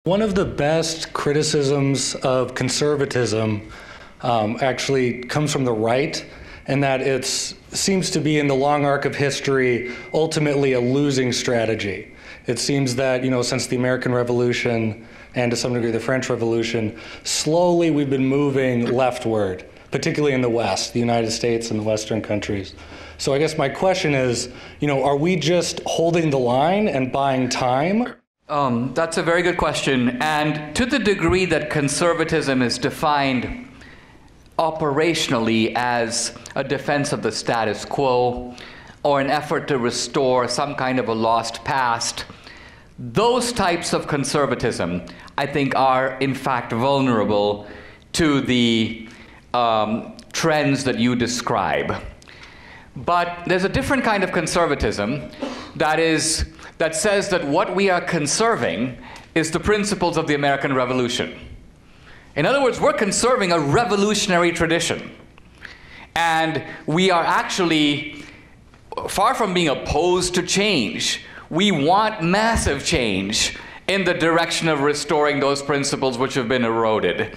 One of the best criticisms of conservatism actually comes from the right, and that it seems to be, in the long arc of history, ultimately a losing strategy. It seems that, since the American Revolution and to some degree the French Revolution, slowly we've been moving leftward, particularly in the West, the United States and the Western countries. So I guess my question is, are we just holding the line and buying time? That's a very good question. And to the degree that conservatism is defined operationally as a defense of the status quo or an effort to restore some kind of a lost past, those types of conservatism, I think, are in fact vulnerable to the trends that you describe. But there's a different kind of conservatism that says that what we are conserving is the principles of the American Revolution. In other words, we're conserving a revolutionary tradition. And we are actually, far from being opposed to change, we want massive change in the direction of restoring those principles which have been eroded.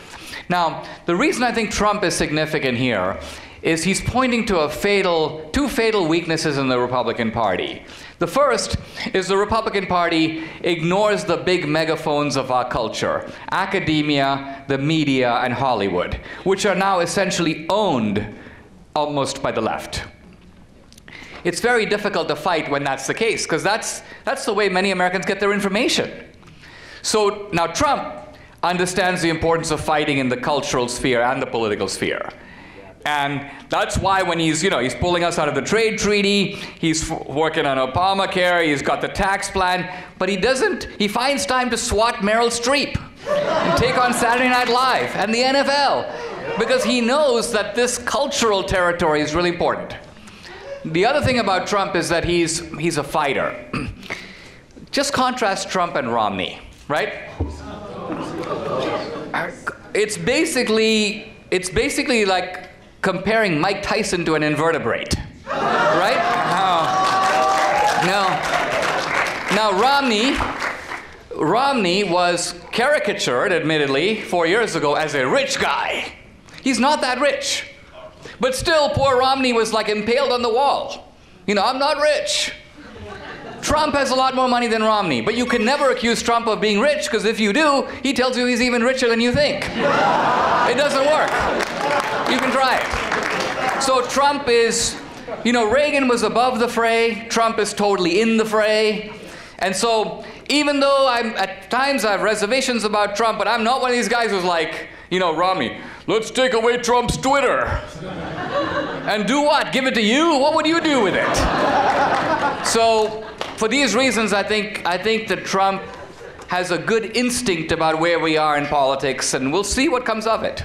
Now, the reason I think Trump is significant here is he's pointing to two fatal weaknesses in the Republican Party. The first is the Republican Party ignores the big megaphones of our culture, academia, the media, and Hollywood, which are now essentially owned almost by the left. It's very difficult to fight when that's the case, because that's the way many Americans get their information. So now Trump understands the importance of fighting in the cultural sphere and the political sphere. And that's why when he's pulling us out of the trade treaty, he's working on Obamacare, he's got the tax plan, but he finds time to swat Meryl Streep and take on Saturday Night Live and the NFL, because he knows that this cultural territory is really important. The other thing about Trump is that he's a fighter. Just contrast Trump and Romney, right? It's basically like comparing Mike Tyson to an invertebrate, right? Now Romney was caricatured, admittedly, 4 years ago as a rich guy. He's not that rich. But still, poor Romney was like impaled on the wall. I'm not rich. Trump has a lot more money than Romney, but you can never accuse Trump of being rich, because if you do, he tells you he's even richer than you think. It doesn't work. You can try it. So Trump is, Reagan was above the fray, Trump is totally in the fray. And so even though at times I have reservations about Trump, but I'm not one of these guys who's like, Romney, let's take away Trump's Twitter. And do what? Give it to you? What would you do with it? So for these reasons, I think that Trump has a good instinct about where we are in politics, and we'll see what comes of it.